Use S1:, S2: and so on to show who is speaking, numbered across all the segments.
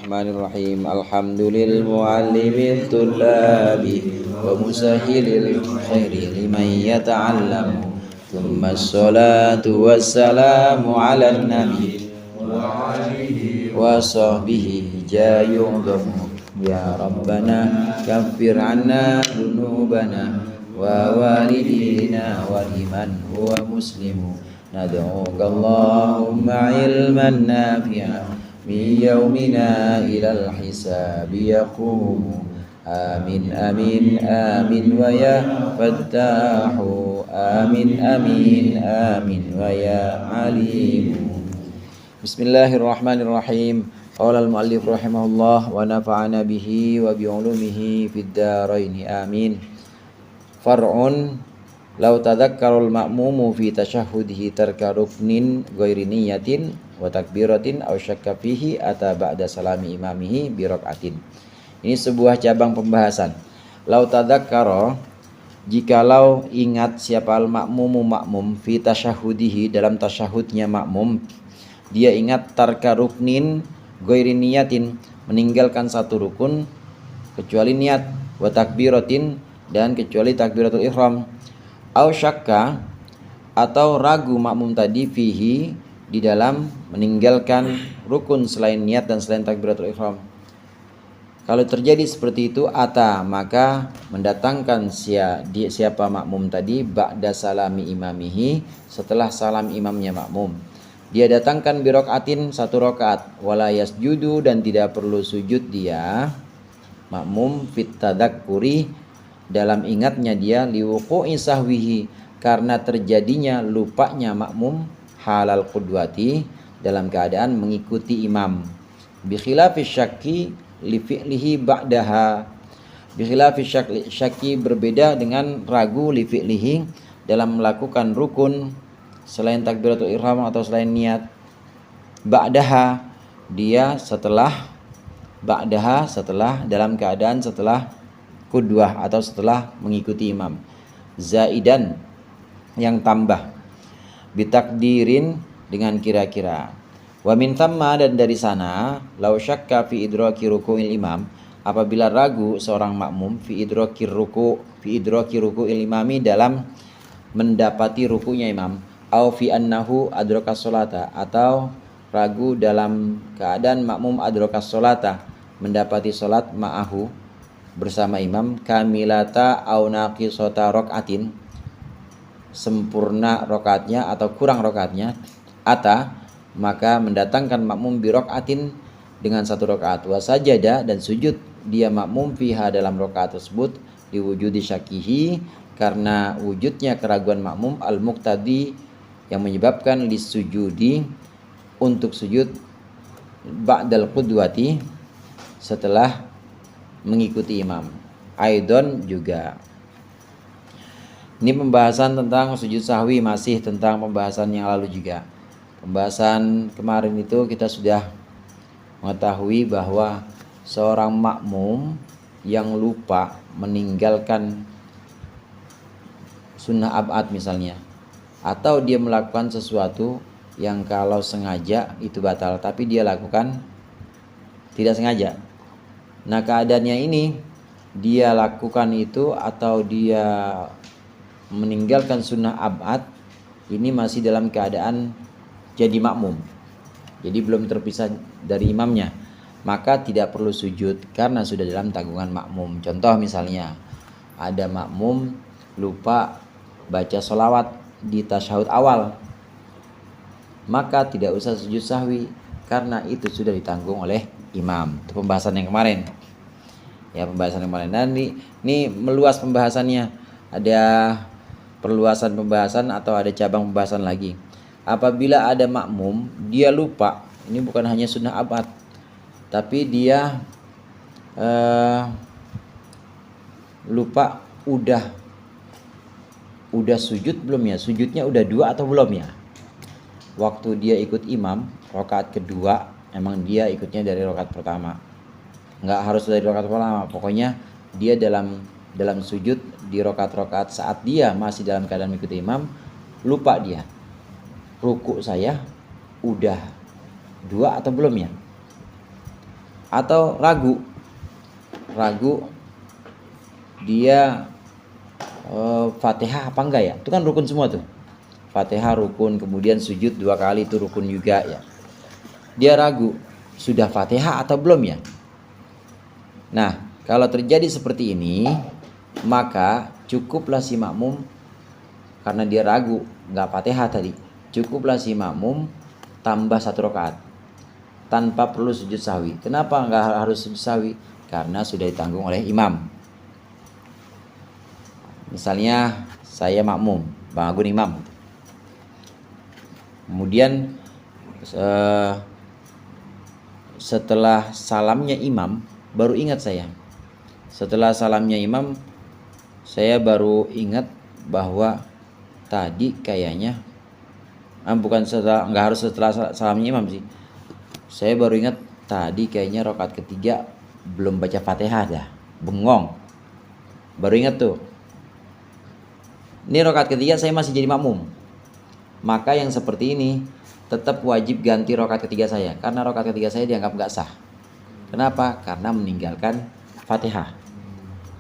S1: Bismillahirrahmanirrahim. Alhamdulil muallimil tullabi wa musahilil khairi liman yata'allamu. Thumma assalatu wassalamu ala nabi wa alihi wa sahbihi jayu'udhamu. Ya Rabbana kaffir anna dunubana wa walidina wa liman huwa muslimu. Nad'uka Allahumma ilman nafi'a min yaumina ilal hisabi yaqumu. Amin amin amin wa ya fattahu. Amin amin amin wa ya alimu. Bismillahirrahmanirrahim. Qala al-muallif rahimahullah wa nafa'ana bihi wa bi'ulumihi fid dharain amin. Far'un law tadhakkarul ma'mumu fi tashahhudihi tarka ruknin ghairi niyatin wa takbiratin aw syakka fihi ata ba'da salami imamihi bi rak'atin. Ini sebuah cabang pembahasan. Law tadhakkara, jikalau ingat siapa al-ma'mumu makmum fi tashahhudihi, dalam tasyahudnya makmum, dia ingat tarka ruknin ghairi niyatin, meninggalkan satu rukun kecuali niat, wa takbiratin, dan kecuali takbiratul ihram, au syakka, atau ragu makmum tadi fihi, di dalam meninggalkan rukun selain niat dan selain takbiratul ihram. Kalau terjadi seperti itu, ata, maka mendatangkan siapa makmum tadi ba'da salami imamihi, setelah salam imamnya makmum. Dia datangkan birokaatin, satu rokaat, wala yasjudu, dan tidak perlu sujud dia makmum fit tadakkuri, dalam ingatnya dia, liwuqu'i sahwihi, karena terjadinya lupanya makmum, halal qudwati, dalam keadaan mengikuti imam. Bi khilafis syakki li fi'lihi ba'daha. Bi khilafis syakki, berbeda dengan ragu, li fi'lihi, dalam melakukan rukun selain takbiratul ihram atau selain niat. Ba'daha, dia setelah, ba'daha, setelah, dalam keadaan setelah qudwah atau setelah mengikuti imam. Zaidan, yang tambah. Bitakdirin, dengan kira-kira. Wa min thamma, dan dari sana, law syakka fi idraki ruku'il imam, apabila ragu seorang makmum fi idraki ruku'il imami, dalam mendapati rukunya imam, au fi annahu adrakas sholata, atau ragu dalam keadaan makmum adrakas sholata, mendapati sholat ma'ahu, bersama imam, kamilata au naqisata rokaatin, sempurna rokaatnya atau kurang rokaatnya, ata, maka mendatangkan makmum birokaatin, dengan satu rokaat, wasajada, dan sujud dia makmum fiha, dalam rokaat tersebut, diwujudi syakihi, karena wujudnya keraguan makmum, al-muqtadi, yang menyebabkan lisujudi, untuk sujud, ba'dal qudwati, setelah mengikuti imam. Aidon, juga. Ini pembahasan tentang sujud sahwi, masih tentang pembahasan yang lalu juga. Pembahasan kemarin itu kita sudah mengetahui bahwa seorang makmum yang lupa meninggalkan sunnah ab'ad misalnya, atau dia melakukan sesuatu yang kalau sengaja itu batal, tapi dia lakukan tidak sengaja. Nah, keadaannya ini, dia lakukan itu atau dia meninggalkan sunnah ab'ad, ini masih dalam keadaan jadi makmum, jadi belum terpisah dari imamnya, maka tidak perlu sujud karena sudah dalam tanggungan makmum. Contoh misalnya, ada makmum lupa baca sholawat di tasyahud awal, maka tidak usah sujud sahwi karena itu sudah ditanggung oleh imam. Itu pembahasan yang kemarin. Ya, pembahasan yang kemarin. Dan ini meluas pembahasannya. Ada perluasan pembahasan atau ada cabang pembahasan lagi. Apabila ada makmum, dia lupa, ini bukan hanya sunnah abad, tapi dia lupa udah sujud belum ya? Sujudnya udah 2 atau belum ya? Waktu dia ikut imam rakaat kedua, emang dia ikutnya dari rakaat pertama. Nggak harus dari rakaat pertama, pokoknya dia dalam sujud di rakaat-rakaat saat dia masih dalam keadaan mengikuti imam, lupa dia. Ruku saya udah 2 atau belum ya? atau ragu dia Fatihah apa enggak ya? Itu kan rukun semua tuh. Fatihah rukun, kemudian sujud 2 kali itu rukun juga ya. Dia ragu sudah Fatihah atau belum ya. Nah, kalau terjadi seperti ini, maka cukuplah si makmum, karena dia ragu nggak Fatihah tadi, cukuplah si makmum tambah 1 rakaat tanpa perlu sujud sahwi. Kenapa nggak harus sujud sahwi? Karena sudah ditanggung oleh imam. Misalnya saya makmum, Bang Agun imam. Kemudian setelah salamnya imam baru ingat saya. Setelah salamnya imam saya baru ingat bahwa tadi kayaknya nggak harus setelah salamnya imam sih. Saya baru ingat tadi kayaknya rakaat ketiga belum baca Fatihah dah. Bengong. Baru ingat tuh. Ini rakaat ketiga saya masih jadi makmum. Maka yang seperti ini tetap wajib ganti rakaat ketiga saya, karena rakaat ketiga saya dianggap nggak sah. Kenapa? Karena meninggalkan Fatihah.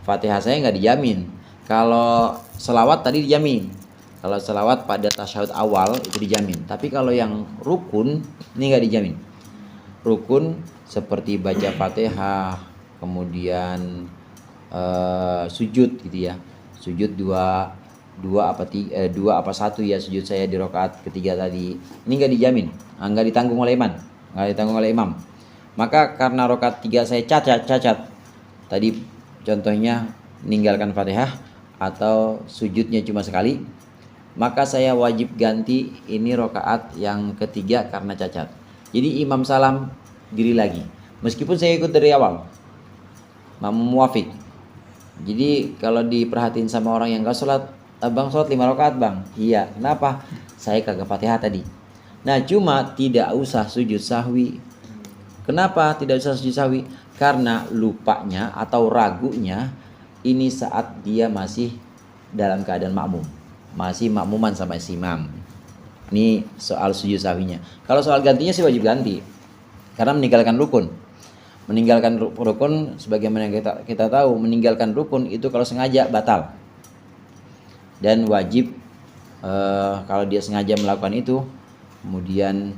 S1: Fatihah saya nggak dijamin. Kalau selawat tadi dijamin. Kalau selawat pada tasyahud awal itu dijamin. Tapi kalau yang rukun ini nggak dijamin. Rukun seperti baca Fatihah, kemudian sujud gitu ya. Sujud dua apa satu ya sujud saya di rakaat ketiga tadi. Ini nggak dijamin, nggak ditanggung oleh imam. Maka karena rakaat 3 saya cacat. Tadi contohnya meninggalkan Fatihah atau sujudnya cuma sekali, maka saya wajib ganti ini rakaat yang ketiga karena cacat. Jadi imam salam diri lagi. Meskipun saya ikut dari awal, makmum muwafiq. Jadi kalau diperhatiin sama orang yang gak sholat, bang sholat 5 rakaat bang. Iya, kenapa? Saya kagak Fatihah tadi. Nah cuma tidak usah sujud sahwi. Kenapa tidak usah sujud sahwi? Karena lupanya atau ragunya ini saat dia masih dalam keadaan makmum, masih makmuman sampai si imam. Ini soal sujud sahwinya. Kalau soal gantinya sih wajib ganti, karena meninggalkan rukun. Meninggalkan rukun sebagaimana kita tahu, meninggalkan rukun itu kalau sengaja batal. Dan wajib kalau dia sengaja melakukan itu kemudian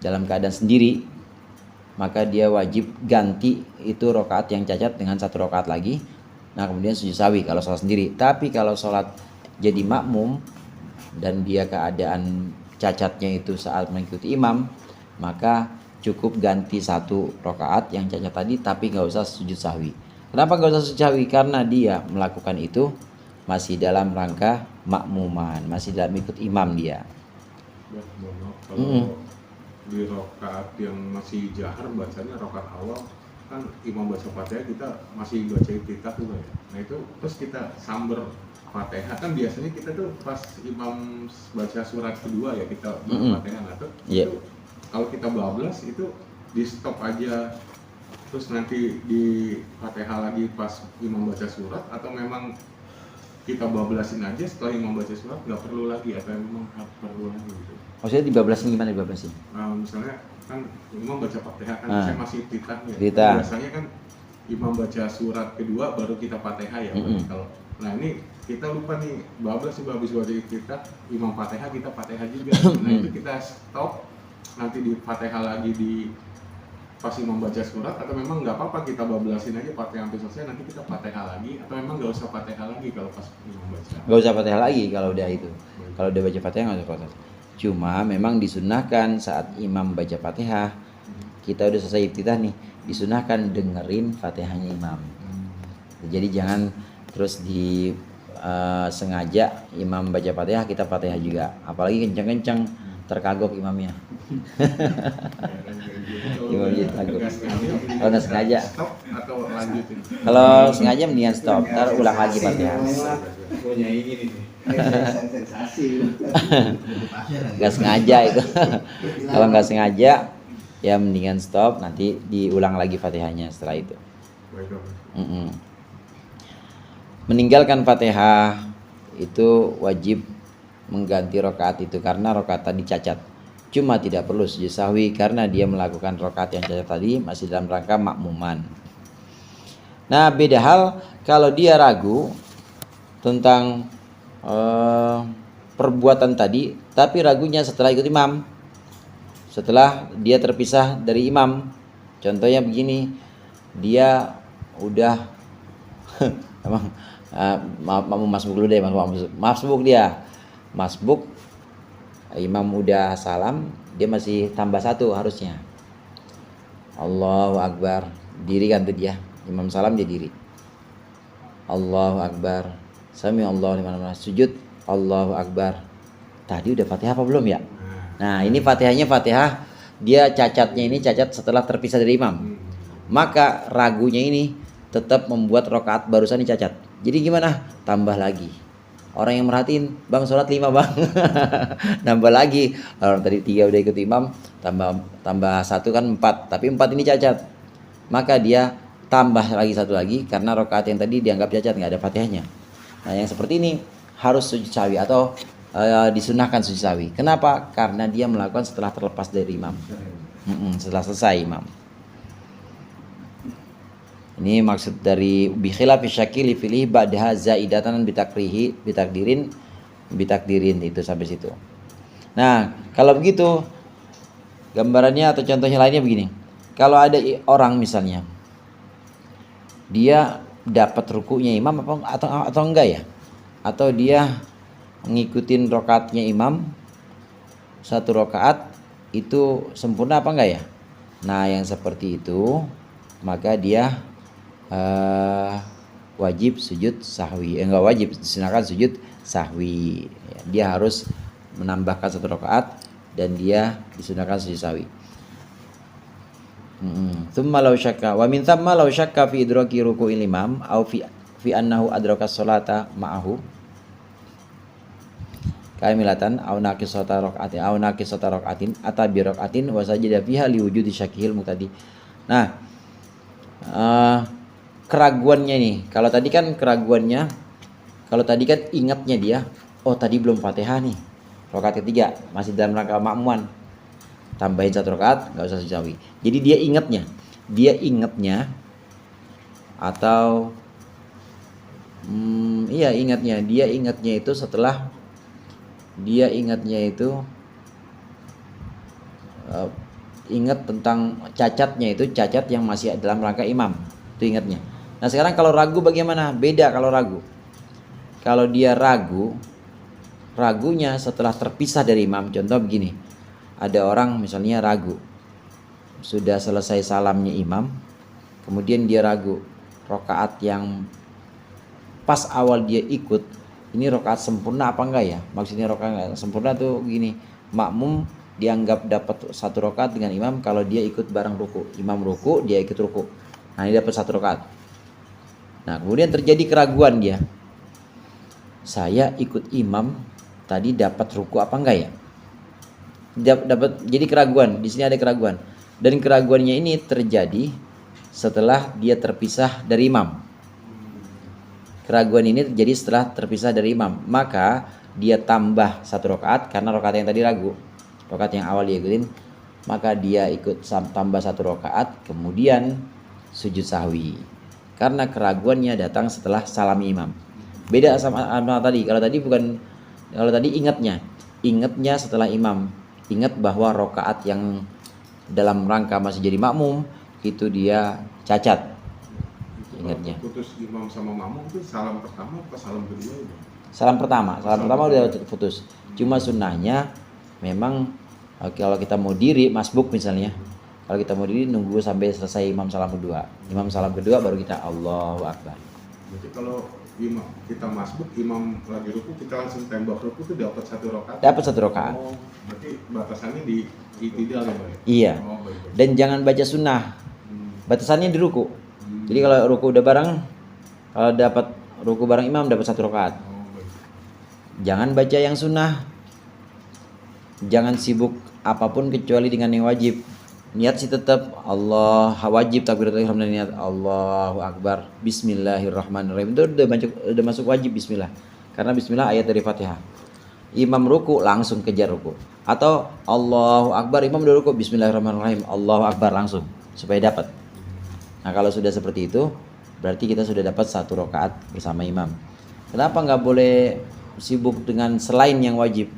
S1: dalam keadaan sendiri, maka dia wajib ganti itu rakaat yang cacat dengan 1 rakaat lagi. Nah kemudian sujud sahwi kalau sholat sendiri. Tapi kalau sholat jadi makmum dan dia keadaan cacatnya itu saat mengikuti imam, maka cukup ganti 1 rakaat yang cacat tadi, tapi nggak usah sujud sahwi. Kenapa nggak usah sujud sahwi? Karena dia melakukan itu masih dalam rangka makmuman, masih dalam ikut imam dia.
S2: Kalau di rakaat yang masih jahar bacanya rakaat awal kan imam baca Fatihah, kita masih baca iftitah juga ya. Nah itu terus kita samber Fatihah, kan biasanya kita tuh pas imam baca surat kedua ya kita baca Fatihah. Nah tuh itu kalau kita bablas itu di stop aja terus nanti di Fatihah lagi pas imam baca surat, atau memang kita bablasin aja setelah imam baca surat, nggak perlu lagi atau memang perlu lagi gitu?
S1: Maksudnya dibablasin gimana dibablasin?
S2: Misalnya kan imam baca Fatihah kan saya masih iftitah ya. Biasanya kan imam baca surat kedua baru kita Fatihah ya. Kalau nah ini kita lupa nih, bablas sih habis baca iftitah, imam Fatihah kita Fatihah juga. Nah itu kita stop, nanti di Fatihah lagi di pas imam baca surat, atau memang nggak apa-apa kita bablasin aja Fatihah sampai selesai, nanti kita Fatihah lagi, atau memang nggak usah Fatihah lagi kalau pas imam baca?
S1: Nggak usah Fatihah lagi kalau udah itu. Kalau udah baca Fatihah nggak usah Fatihah. Cuma memang disunahkan saat imam baca Fatihah, kita udah selesai iftitah nih, disunahkan dengerin Fatihahnya imam. Jadi jangan terus sengaja imam baca Fatihah kita Fatihah juga, apalagi kenceng-kenceng, terkagok imamnya. Imamnya terkagok. Kalau nggak sengaja,
S2: atau lanjutin?
S1: Kalau sengaja mendingan stop, ntar ulang lagi Fatihah.
S3: Punya ini nih. Sensasi.
S1: Nggak sengaja itu. Kalau nggak sengaja ya mendingan stop, nanti diulang lagi Fatihahnya setelah itu. Meninggalkan Fatihah itu wajib mengganti rakaat itu karena rakaat tadi cacat. Cuma tidak perlu sujud sahwi karena dia melakukan rakaat yang cacat tadi masih dalam rangka makmuman. Nah, beda hal kalau dia ragu tentang perbuatan tadi, tapi ragunya setelah ikut imam, setelah dia terpisah dari imam. Contohnya begini, dia udah emang masbuk dulu deh, masbuk dia, masbuk, imam udah salam, dia masih tambah satu harusnya. Allahu Akbar, diri kan tuh dia, imam salam dia diri. Allahu Akbar, sami Allahu liman hamidah, sujud, Allahu Akbar. Tadi udah Fatihah apa belum ya? Nah, ini Fatihahnya Fatihah, dia cacatnya ini cacat setelah terpisah dari imam. Maka ragunya ini tetap membuat rakaat barusan ini cacat. Jadi gimana? Tambah lagi. Orang yang merhatiin, bang sholat 5 bang, nambah lagi. Orang tadi 3 udah ikut imam, tambah 1 kan 4, tapi 4 ini cacat. Maka dia tambah lagi 1 lagi karena rakaat yang tadi dianggap cacat, nggak ada Fatihahnya. Nah, yang seperti ini harus sujud sahwi atau disunahkan sujud sahwi. Kenapa? Karena dia melakukan setelah terlepas dari imam, setelah selesai imam. Ini maksud dari bi khilafi syakili filih ba'daha zaidatan bitakdirin itu sampai situ. Nah, kalau begitu gambarannya atau contohnya lainnya begini. Kalau ada orang misalnya dia dapat rukunya imam atau enggak ya? Atau dia ngikutin rakaatnya imam 1 rakaat itu sempurna apa enggak ya? Nah, yang seperti itu maka dia wajib sujud sahwi. Enggak wajib, disunahkan sujud sahwi. Dia harus menambahkan 1 rakaat dan dia disunahkan sujud sahwi. Tsumma law syakka wa min thamma law syakka fi idraki ruku'il imam aw fi annahu adraka sholata ma'ahu kamilatan aw naqisata raka'atin atabi raka'atin wa sajada fiha liwujudi syakihil muqtadi. Nah, keraguannya nih, kalau tadi kan keraguannya, kalau tadi kan ingatnya dia, oh tadi belum Fatihah nih, rakaat ketiga masih dalam rangka makmuman, tambahin 1 rakaat, nggak usah sujud sahwi. Jadi dia ingatnya atau dia ingatnya itu setelah dia ingatnya itu ingat tentang cacatnya, itu cacat yang masih dalam rangka imam, itu ingatnya. Nah, sekarang kalau ragu bagaimana? Beda kalau ragu. Kalau dia ragunya setelah terpisah dari imam. Contoh begini, ada orang misalnya ragu, sudah selesai salamnya imam, kemudian dia ragu, rakaat yang pas awal dia ikut, ini rakaat sempurna apa enggak ya? Maksudnya rakaat sempurna tuh gini, makmum dianggap dapat 1 rakaat dengan imam kalau dia ikut bareng ruku. Imam ruku, dia ikut ruku. Nah, ini dapat 1 rakaat. Nah, kemudian terjadi keraguan dia. Saya ikut imam tadi dapat ruku apa enggak ya? Jadi keraguan. Di sini ada keraguan. Dan keraguannya ini terjadi setelah dia terpisah dari imam. Keraguan ini terjadi setelah terpisah dari imam. Maka dia tambah 1 rakaat karena rakaat yang tadi ragu. Rakaat yang awal dia ikutin, maka dia ikut tambah 1 rakaat, kemudian sujud sahwi. Karena keraguannya datang setelah salam imam. Beda sama tadi. Kalau tadi ingatnya setelah imam. Ingat bahwa rakaat yang dalam rangka masih jadi makmum itu dia cacat. Ingatnya.
S2: Putus imam sama makmum itu salam pertama atau salam kedua?
S1: Salam pertama udah putus. Cuma sunnahnya memang kalau kita mau diri masbuk misalnya, kalau kita mau diri nunggu sampai selesai imam salam kedua. Imam salam kedua baru kita Allahu Akbar.
S2: Jadi kalau imam kita masbuk, imam lagi ruku, kita langsung tembak ruku itu dapat 1 rakaat.
S1: Dapat 1 rakaat.
S2: Oh, berarti batasannya di itidal ya, Pak?
S1: Iya.
S2: Oh, baik.
S1: Dan jangan baca sunnah. Batasannya di ruku. Jadi kalau ruku udah bareng, kalau dapat ruku bareng imam dapat 1 rakaat.
S2: Oh, baik.
S1: Jangan baca yang sunnah. Jangan sibuk apapun kecuali dengan yang wajib. Niat sih tetap Allah wajib, takbiratul ihram dan niat Allahu Akbar, Bismillahirrahmanirrahim. Itu udah masuk wajib bismillah. Karena bismillah ayat dari Fatihah. Imam ruku langsung kejar ruku. Atau Allahu Akbar, imam udah ruku, bismillahirrahmanirrahim, Allahu Akbar langsung supaya dapat. Nah kalau sudah seperti itu berarti kita sudah dapat 1 rakaat bersama imam. Kenapa nggak boleh sibuk dengan selain yang wajib?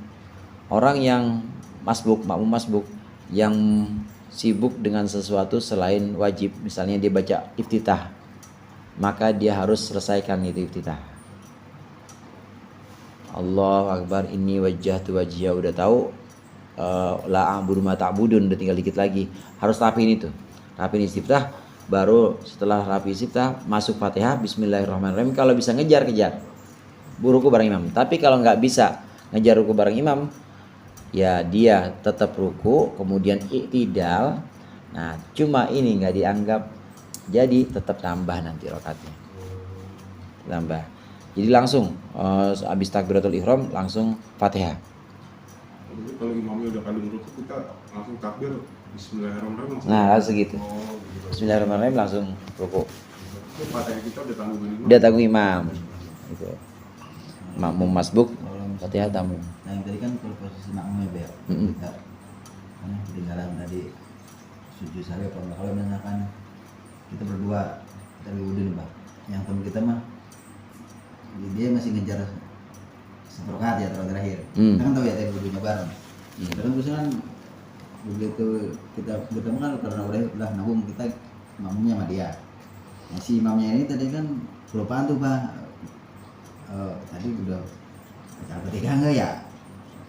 S1: Orang yang masbuk, makmum masbuk, yang sibuk dengan sesuatu selain wajib, misalnya dia baca iftitah, maka dia harus selesaikan itu iftitah. Allahu Akbar, inni wajjahtu wajhiya, udah tahu, la a'budu ma ta'budun, udah tinggal dikit lagi, harus rapiin itu, rapiin istiftah. Baru setelah rapi istiftah masuk Fatihah, bismillahirrahmanirrahim. Kalau bisa ngejar ruku bareng imam. Tapi kalau nggak bisa ngejar ruku bareng imam, ya dia tetap ruku kemudian i'tidal. Nah cuma ini nggak dianggap, jadi tetap tambah nanti rakaatnya, tambah. Jadi langsung habis takbiratul ihram langsung Fatihah.
S2: Jadi kalau imamnya udah kadung ruku kita langsung takbir bismillahirrahmanirrahim langsung.
S1: Nah langsung gitu.
S2: Gitu.
S1: Bismillahirrahmanirrahim langsung ruku.
S2: Itu Fatihah kita udah tanggung imam.
S1: Udah tanggung imam. Gitu. Makmum masbuk, Fatihah tamu.
S3: Nah yang tadi kan kalau posisi makmumnya Bel, kita karena ketinggalan tadi sujud sahwi apa enggak. Kalau misalkan kita berdua kita lagi wudhu nih Pak, yang teman kita mah dia masih ngejar 1 rakaat ya terakhir. Kita kan tahu ya tadi wudhunya bareng. Terus misalkan begitu kita bertemu kan karena udah nabung kita makmumnya sama dia. Nah si imamnya ini tadi kan kelupaan tuh Pak. Tadi udah baca Al-Fatihah enggak ya?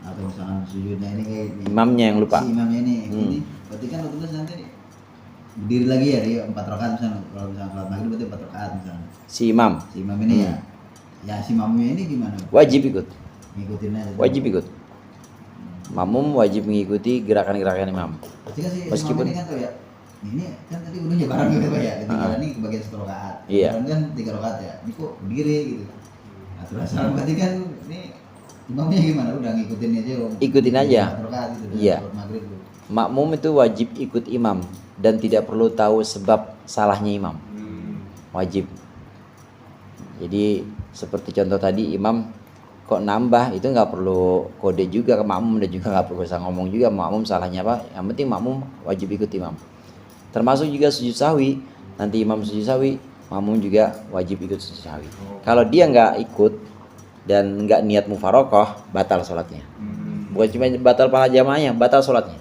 S3: Atau misalkan sujudnya ini kayak
S1: Imamnya yang lupa.
S3: Si imamnya ini berarti kan otomatis nanti berdiri lagi ya dia 4 rakaat misalnya. Kalau misalnya sholat maghrib berarti 4 rakaat misalnya.
S1: Si imam
S3: Si imam ini ya. Ya si imamnya ini gimana?
S1: wajib ikut.
S3: Ngikutin aja.
S1: Wajib ikut. Makmum wajib mengikuti gerakan-gerakan imam.
S3: Berarti kan si
S1: Meskipun-
S3: imam ini kan tahu ya. Ini kan tadi udah barang gitu Pak ya. Ketinggalan ini kebagian 1 rakaat.
S1: Iya.
S3: Kan 3 rakaat ya. Ini kok berdiri gitu. Nah, terus salam berarti kan ini imamnya gimana? Udah ngikutin aja.
S1: Ikutin aja.
S3: 4 rakaat gitu.
S1: Iya.
S3: Sholat maghrib tuh.
S1: Makmum itu wajib ikut imam dan tidak perlu tahu sebab salahnya imam. Wajib. Jadi seperti contoh tadi, imam kok nambah, itu nggak perlu kode juga ke makmum dan juga nggak perlu usah ngomong juga makmum salahnya apa. Yang penting makmum wajib ikut imam. Termasuk juga sujud sahwi. Nanti imam sujud sahwi, makmum juga wajib ikut sujud sahwi. Kalau dia nggak ikut dan nggak niat mufarokoh, batal sholatnya. Bukan cuma batal pahala jamaahnya, batal sholatnya.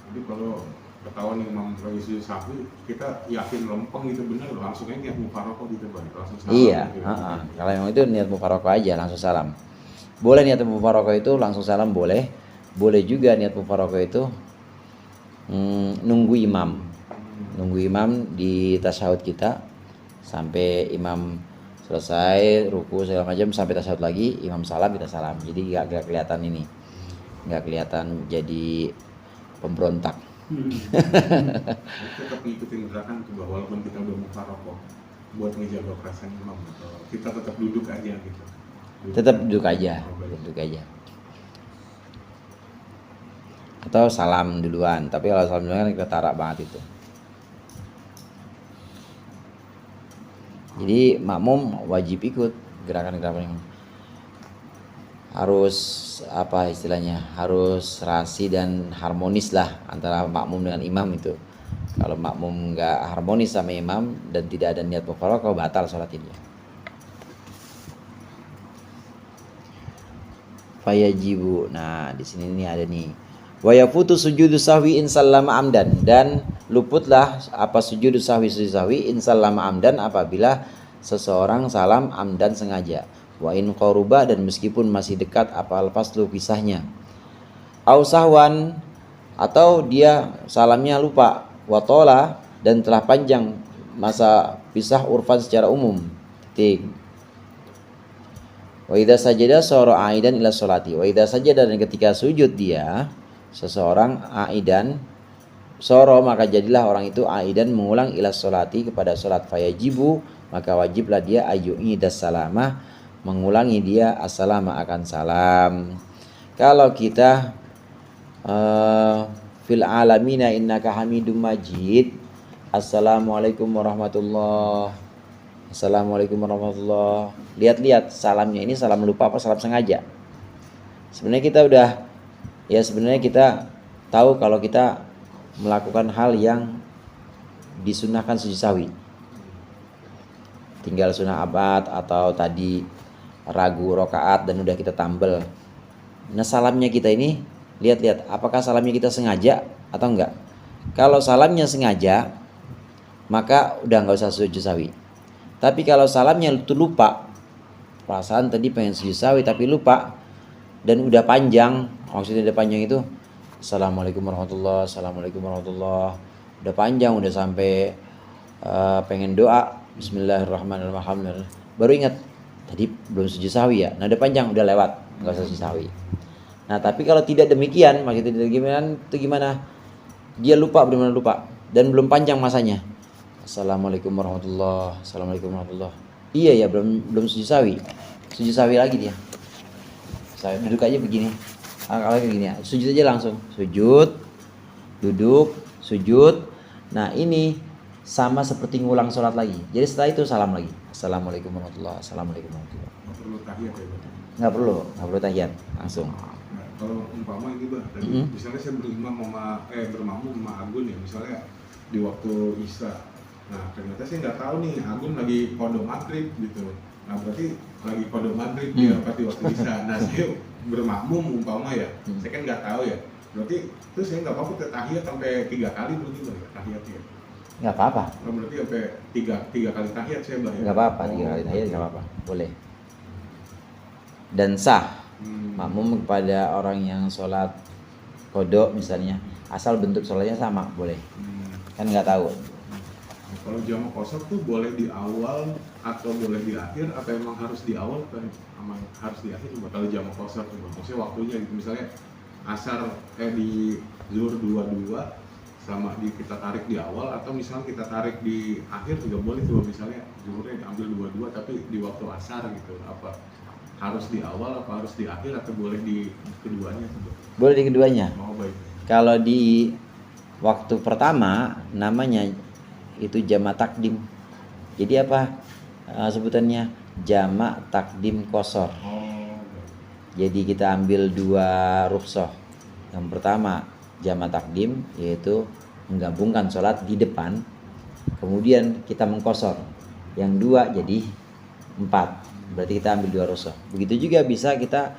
S2: Jadi kalau ketahuan imam lagi sujud sahwi, kita yakin lempeng gitu bener, langsung aja niat mufarokoh gitu balik langsung salam.
S1: Iya,
S2: gitu.
S1: kalau memang itu niat mufarokoh aja langsung salam. Boleh niat mufarokoh itu langsung salam, boleh. Boleh juga niat mufarokoh itu nunggu imam di tasyahud kita sampai imam selesai ruku segala macam, sampai tasyahud lagi, imam salam kita salam. Jadi nggak kelihatan ini, nggak kelihatan jadi pemberontak.
S2: Tetap ngikutin gerakan tuh, bahwa walaupun kita udah mufarokoh buat ngejaga perasaan imam, atau kita tetap duduk aja gitu.
S1: Tetap duduk aja, atau salam duluan. Tapi kalau salam duluan kan kita tarak banget itu. Jadi makmum wajib ikut gerakan-gerakan imam. Harus apa istilahnya, harus rasi dan harmonis lah antara makmum dengan imam itu. Kalau makmum nggak harmonis sama imam dan tidak ada niat mufarokoh, batal sholat dia. Fayajibu. Nah di sini nih ada nih. Wa yafutu sujudu sahwi in sallama amdan, dan luputlah apa sujudu sahwi in sallama amdan apabila seseorang salam amdan sengaja. Wa in qaruba, dan meskipun masih dekat apa al-faslu pisahnya. Au sahwan, atau dia salamnya lupa. Wa tola, dan telah panjang masa pisah urfan secara umum. Titik. Wa idza sajada sara aidan ila sholati. Wa idza sajada, dan ketika sujud dia seseorang aidan soro, maka jadilah orang itu aidan mengulang ila sholati kepada sholat. Fayajibu, maka wajiblah dia ayyu'idas salamah, mengulangi dia assalamu akan salam. Kalau kita fil alamina innaka hamidum majid, assalamualaikum warahmatullah, assalamualaikum warahmatullah, lihat-lihat salamnya ini salam lupa apa salam sengaja. Sebenarnya kita udah, ya sebenarnya kita tahu kalau kita melakukan hal yang disunahkan sujud sahwi. Tinggal sunnah abad atau tadi ragu rokaat dan udah kita tambel. Nah salamnya kita ini, lihat-lihat apakah salamnya kita sengaja atau enggak. Kalau salamnya sengaja, maka udah nggak usah sujud sahwi. Tapi kalau salamnya itu lupa, perasaan tadi pengen sujud sahwi tapi lupa, dan udah panjang, maksudnya udah panjang itu Assalamualaikum warahmatullahi, Assalamualaikum warahmatullahi, udah panjang, udah sampai pengen doa Bismillahirrahmanirrahim, baru ingat tadi belum sujud sahwi ya. Nah udah panjang, udah lewat, nggak usah sujud sahwi. Nah tapi kalau tidak demikian, maksudnya tidak gimana itu gimana? Dia lupa, benar-benar lupa dan belum panjang masanya. Assalamualaikum warahmatullahi, Assalamualaikum warahmatullahi. Iya ya, belum sujud sahwi. Sujud sahwi lagi dia. Saya duduk aja begini. Kalau begini ya, sujud aja langsung. Sujud, duduk, sujud. Nah, ini sama seperti ngulang sholat lagi. Jadi setelah itu salam lagi. Assalamualaikum warahmatullahi, Assalamualaikum warahmatullahi.
S2: Nggak perlu tahiyat ya, Bang?
S1: Nggak perlu tahiyat, langsung.
S2: Nah, kalau umpama ini Bang, tadi misalnya saya bermakmum sama Agun ya, misalnya di waktu Isya. Nah, ternyata saya nggak tahu nih Agun lagi qadha maghrib gitu. Nah, berarti lagi qadha maghrib dia di waktu Isya. Nah, saya bermakmum umpama ya, saya kan nggak tahu ya. Berarti itu saya nggak apa-apa tahiyat sampai 3 kali begitu ya tahiyat ya.
S1: Nggak apa-apa.
S2: Nah, berarti sampai tiga kali tahiyat saya Bang ya.
S1: Nggak apa-apa, 3 kali tahiyat nggak apa-apa, boleh. Dan sah makmum kepada orang yang sholat qadha misalnya, asal bentuk sholatnya sama, boleh. Kan nggak tahu.
S2: Nah, kalau jamak qasar tuh boleh di awal atau boleh di akhir atau emang harus di awal atau emang harus di akhir? Kalau jamak qasar tuh maksudnya waktunya gitu, misalnya asar di zuhur 22 sama kita tarik di awal, atau misalnya kita tarik di akhir juga boleh tuh, misalnya zuhurnya diambil 22 tapi di waktu asar gitu. Apa harus di awal apa harus di akhir atau boleh di keduanya tuh?
S1: Boleh di keduanya.
S2: Oh baik.
S1: Kalau di waktu pertama namanya itu jamak takdim. Jadi apa sebutannya? Jamak takdim qasar.
S2: Oh.
S1: Jadi kita ambil 2 rukhsah. Yang pertama jamak takdim, yaitu menggabungkan sholat di depan, kemudian kita mengqasar. Yang 2 jadi 4. Berarti kita ambil 2 rukhsah. Begitu juga bisa kita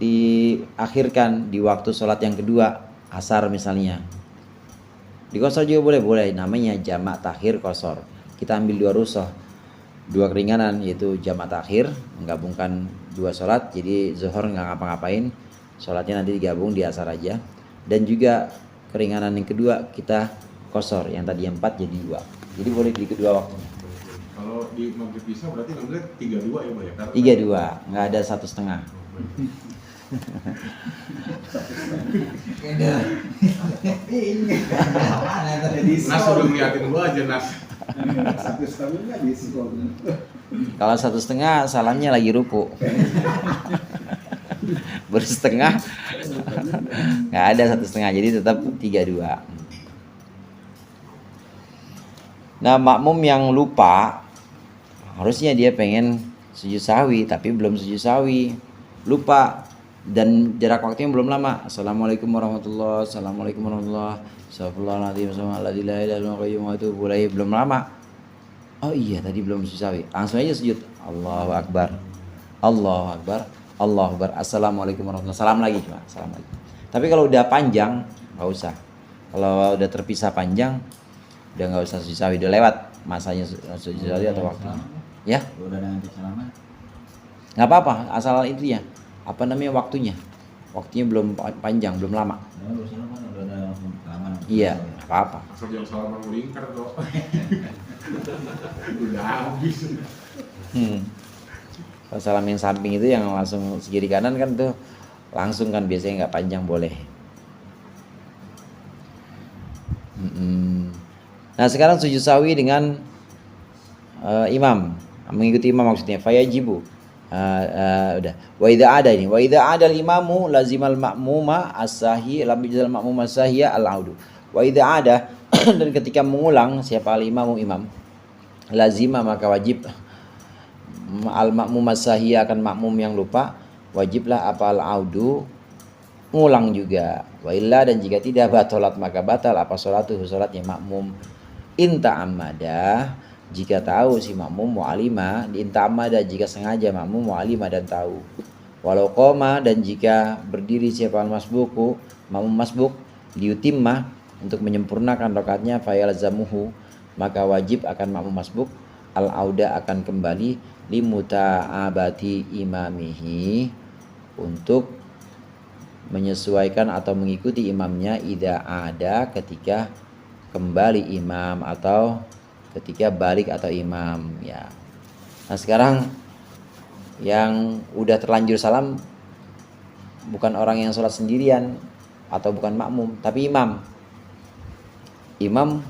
S1: diakhirkan di waktu sholat yang kedua, asar misalnya. Di qasar juga boleh, namanya jamak takhir qasar. Kita ambil 2 rukhsah, 2 keringanan, yaitu jamak takhir, menggabungkan 2 sholat. Jadi zuhur nggak ngapa-ngapain, sholatnya nanti digabung di asar aja. Dan juga keringanan yang kedua kita qasar, yang tadi 4 jadi 2. Jadi boleh di kedua waktunya.
S2: Kalau di maghrib bisa berarti ngambilnya 32 ya Pak ya?
S1: 32, nggak ada 1,5.
S2: Nas udah ngeliatin gua aja Nas.
S1: Kalau 1,5 salamnya lagi ruku. Bersetengah nggak ada 1,5, jadi tetap 32. Nah makmum yang lupa, harusnya dia pengen sujud sahwi tapi belum sujud sahwi, lupa, dan jarak waktunya belum lama. Assalamualaikum warahmatullahi, Assalamualaikum warahmatullahi, Astagfirullahaladzim, belum lama. Oh iya tadi belum sujud sahwi, langsung aja sujud. Allahu Akbar, Allahu Akbar, Allahu Akbar, Assalamualaikum warahmatullahi, salam lagi cuma, salam lagi. Tapi kalau udah panjang nggak usah. Kalau udah terpisah panjang, udah nggak usah sujud sahwi, udah lewat masanya sujud sahwi atau waktunya. Ya?
S3: Udah dengan salaman.
S1: Nggak apa-apa, asal itu ya. Apa namanya waktunya? Waktunya belum panjang, belum lama. Iya, nggak apa-apa.
S2: Asal jangan salaman melingkar kok. Udah habis.
S1: Kalau salam yang samping itu yang langsung kiri kanan kan tuh langsung kan, biasanya nggak panjang, boleh. Nah sekarang sujud sahwi dengan imam, mengikuti imam maksudnya. Fayajibu. Udah. Wa idza ada ini. Wa idza ada al-imamu lazimal ma'muma as-sahi lam yajal ma'muma as-sahiya al-audu. Wa idza ada dan ketika mengulang siapa al-imamu imam, lazima maka wajib al-ma'mum as-sahiya akan makmum yang lupa wajiblah apa al-audu, ngulang juga. Wa illa, dan jika tidak, batalat maka batal apa sholatuhu, sholatnya makmum. Inta amada, jika tahu si makmum mu'alima, inta amada jika sengaja makmum mu'alima dan tahu. Walau qoma, dan jika berdiri siapa al-masbuku, makmum masbuk, liutimma, untuk menyempurnakan rakaatnya, fayalzamuhu, maka wajib akan makmum masbuk al-auda, akan kembali, limuta'abati imamihi, untuk menyesuaikan atau mengikuti imamnya, idza ada, ketika kembali imam atau ketika balik atau imam ya. Nah sekarang yang udah terlanjur salam bukan orang yang sholat sendirian atau bukan makmum, tapi imam. Imam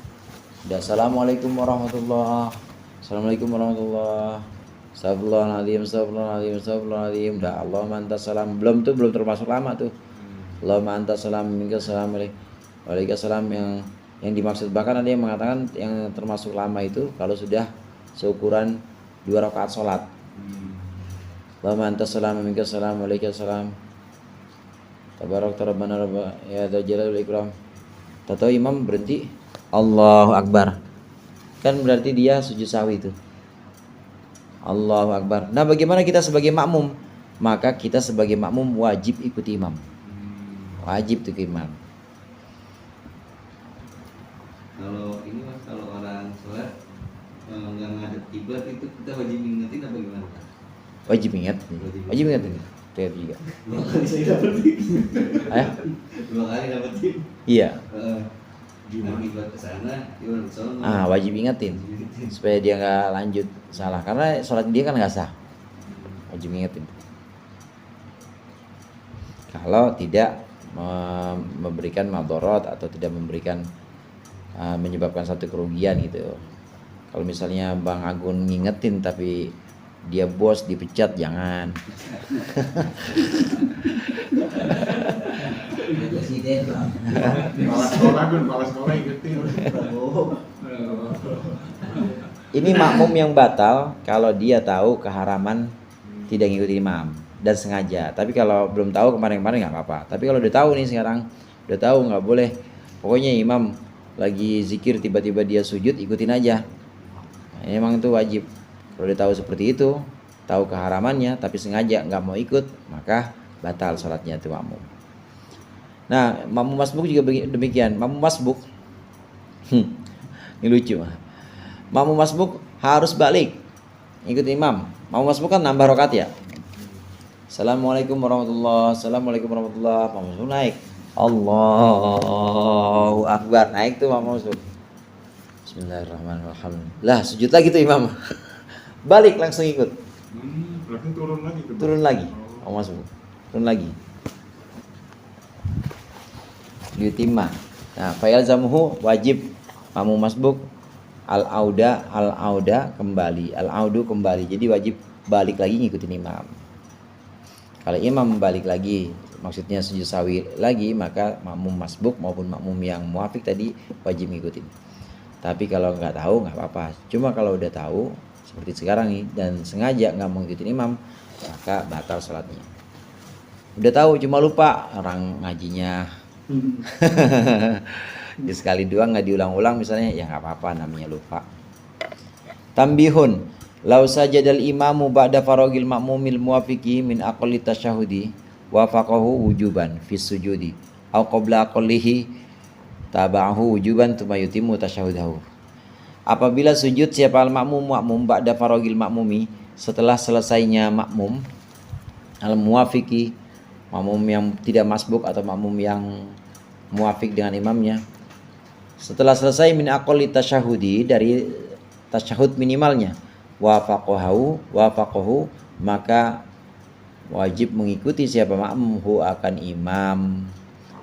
S1: udah assalamualaikum warahmatullah, assalamualaikum warahmatullah, astagfirullahaladzim, astagfirullahaladzim, astagfirullahaladzim, udah Allahumma antas salam, belum termasuk lama tuh. Allahumma antas salam, minkas salam, waalaikumsalam. Yang dimaksud, bahkan ada yang mengatakan yang termasuk lama itu kalau sudah seukuran 2 rakaat sholat. Allahumma antas salam, minkas salam, waalaikumsalam, tabarak rabbana rabbana ya dzal jalali wal ikram. Tahu imam berhenti Allahu Akbar, kan berarti dia sujud sahwi itu. Allahu Akbar. Nah bagaimana kita sebagai makmum? Maka kita sebagai makmum wajib ikuti imam. Wajib tuh imam.
S4: Kalau ini mas, kalau orang sholat nggak ngadep kiblat itu kita wajib ingetin apa gimana?
S1: Wajib ingat. Wajib ingat ini. Lihat juga.
S4: 2 kali saya dapetin. 2 kali dapetin.
S1: Iya.
S4: Gimana kiblat ke sana, gimana ke sana?
S1: Wajib ingetin supaya dia nggak lanjut salah, karena sholat dia kan nggak sah. Wajib ingetin. Kalau tidak memberikan madorot atau tidak memberikan menyebabkan satu kerugian gitu. Kalau misalnya Bang Agun ngingetin tapi dia bos dipecat, jangan.
S3: Presiden Bang.
S2: Kepala sekolah ingetin.
S1: Ini makmum yang batal kalau dia tahu keharaman tidak ngikutin imam dan sengaja. Tapi kalau belum tahu kemarin-kemarin nggak apa-apa. Tapi kalau udah tahu nih sekarang, udah tahu nggak boleh. Pokoknya imam lagi zikir tiba-tiba dia sujud, ikutin aja. Nah, emang itu wajib. Kalau dia tahu seperti itu, tahu keharamannya tapi sengaja nggak mau ikut, maka batal sholatnya itu makmum. Nah, makmum masbuk juga demikian. Makmum masbuk, ini lucu mah. Makmum masbuk harus balik ikut imam. Makmum masbuk kan nambah rakaat ya. Assalamualaikum warahmatullahi, assalamualaikum warahmatullahi. Makmum masbuk naik. Allahu Akbar, naik tuh makmum masbuk. Bismillahirrahmanirrahim. Lah sujud lagi tuh imam. Balik langsung ikut.
S2: Berarti turun lagi tuh.
S1: Turun lagi. Makmum masbuk. Turun lagi. Yutimma. Nah, fa'il zamuhu wajib makmum masbuk al-auda kembali. Al-audu kembali. Jadi wajib balik lagi ngikutin imam. Kalau imam balik lagi, maksudnya sujud sawi lagi, maka makmum masbuk maupun makmum yang muafik tadi wajib ngikutin. Tapi kalau nggak tahu nggak apa-apa. Cuma kalau udah tahu seperti sekarang nih dan sengaja nggak mau ngikutin imam, maka batal sholatnya. Udah tahu cuma lupa, orang ngajinya ya sekali dua nggak diulang-ulang misalnya, ya nggak apa-apa, namanya lupa. Tambihun, lau sajadal imamu ba'da faragil makmumil muwafiqi min aqalli tasyahudi wa faqahu wujuban fi sujudi au qabla aqallihi tabahu wujuban tsumma yutimmu tasyahudahu. Apabila sujud siapa al makmum ba'da faragil makmumi, setelah selesainya makmum al muwafiqi, makmum yang tidak masbuk atau makmum yang muwafiq dengan imamnya, setelah selesai min aqalli tasyahudi, dari tasyahud minimalnya, wafaqahu, maka wajib mengikuti siapa makmum hu akan imam,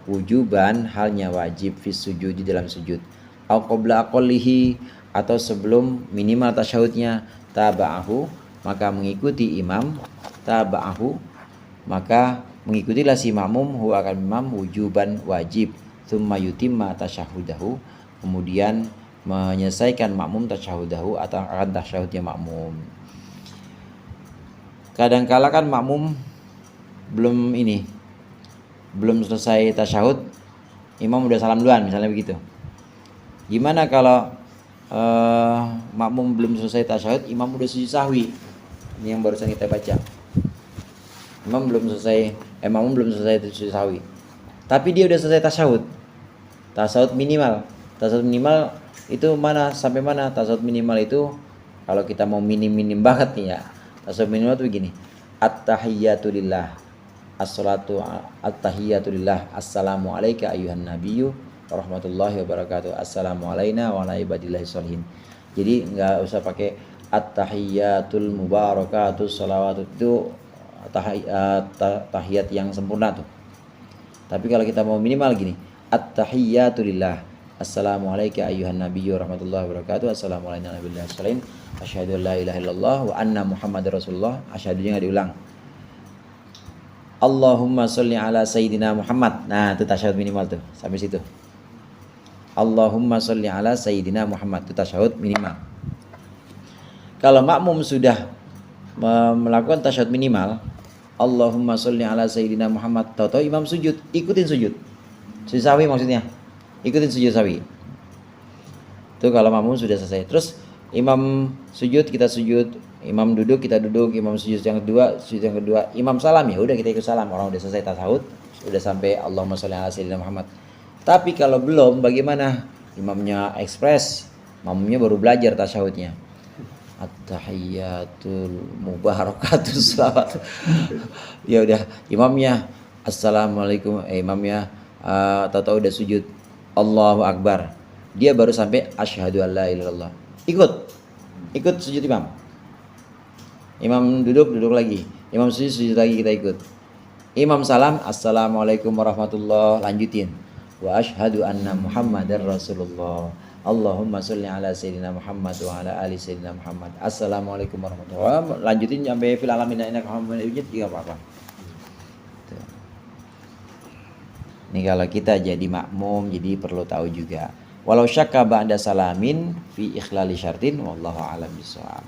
S1: wujuban halnya wajib, fi sujud di dalam sujud, au qabla aqallihi atau sebelum minimal tasyahudnya, taba'ahu maka mengikuti imam, taba'ahu maka mengikutilah si makmum hu akan imam, wujuban wajib, tsumma yutimma tasyahudahu, kemudian menyelesaikan makmum tasyahudahu atau akan tasyahudnya makmum. Kadangkala kan makmum belum selesai tasyahud, imam udah salam duluan misalnya begitu. Gimana kalau makmum belum selesai tasyahud, imam udah sujud sahwi? Ini yang barusan kita baca. Makmum belum selesai sujud sahwi. Tapi dia udah selesai tasyahud. Tasyahud minimal. Tasyahud minimal itu mana sampai mana? Tasyahud minimal itu kalau kita mau minim banget nih ya. Tasyahud minimal itu begini. At-tahiyyatu lillah. As-salatu at-tahiyyatu lillah. Assalamu alayka ayyuhan nabiyyu warahmatullahi wabarakatuh. Assalamu alayna wa ala ibadillahi sholihin. Jadi enggak usah pakai at-tahiyyatul mubarakatus shalawatu, itu tahiyat yang sempurna tuh. Tapi kalau kita mau minimal gini, at-tahiyyatu lillah. Assalamu alayka ayyuhan nabiyyu warahmatullahi wabarakatuh. Assalamu alayna wa ala ibadillahi sholihin. Asyhadu an la ilaha illallah wa anna muhammadar rasulullah. Asyhadunya enggak diulang. Allahumma sholli ala sayyidina Muhammad. Nah, itu tasyahud minimal tuh, sampai situ. Allahumma sholli ala sayyidina Muhammad, itu tasyahud minimal. Kalau makmum sudah melakukan tasyahud minimal, Allahumma sholli ala sayyidina Muhammad, tahu-tahu imam sujud, ikutin sujud. Sujud sawi maksudnya. Ikutin sujud sawi. Itu kalau makmum sudah selesai. Terus imam sujud, kita sujud. Imam duduk, kita duduk. Imam sujud yang kedua. Imam salam, ya udah kita ikut salam. Orang udah selesai tasyahud, udah sampai Allahumma sholli ala sayyidina Muhammad. Tapi kalau belum, bagaimana? Imamnya ekspres, makmumnya baru belajar tasyahudnya. At-tahiyyatul mubarakatus shalawat. Ya udah, imamnya assalamualaikum, imamnya tahu-tahu udah sujud, Allahu akbar. Dia baru sampai asyhadu an la ilaha illallah. Ikut sujud imam. Imam duduk lagi. Imam sujud lagi, kita ikut. Imam salam, assalamualaikum warahmatullahi, lanjutin. Wa asyhadu anna Muhammadar Rasulullah. Allahumma sholli ala sayyidina Muhammad wa ala ali sayyidina Muhammad. Assalamualaikum warahmatullahi wabarakatuh. Lanjutin sampai fil alamin innaka Hamidum Majid, enggak apa-apa. Ini kalau kita jadi makmum, jadi perlu tahu juga. Walau syakka ba'da salamin fi ikhlali syartin wallahu a'lam bishawab.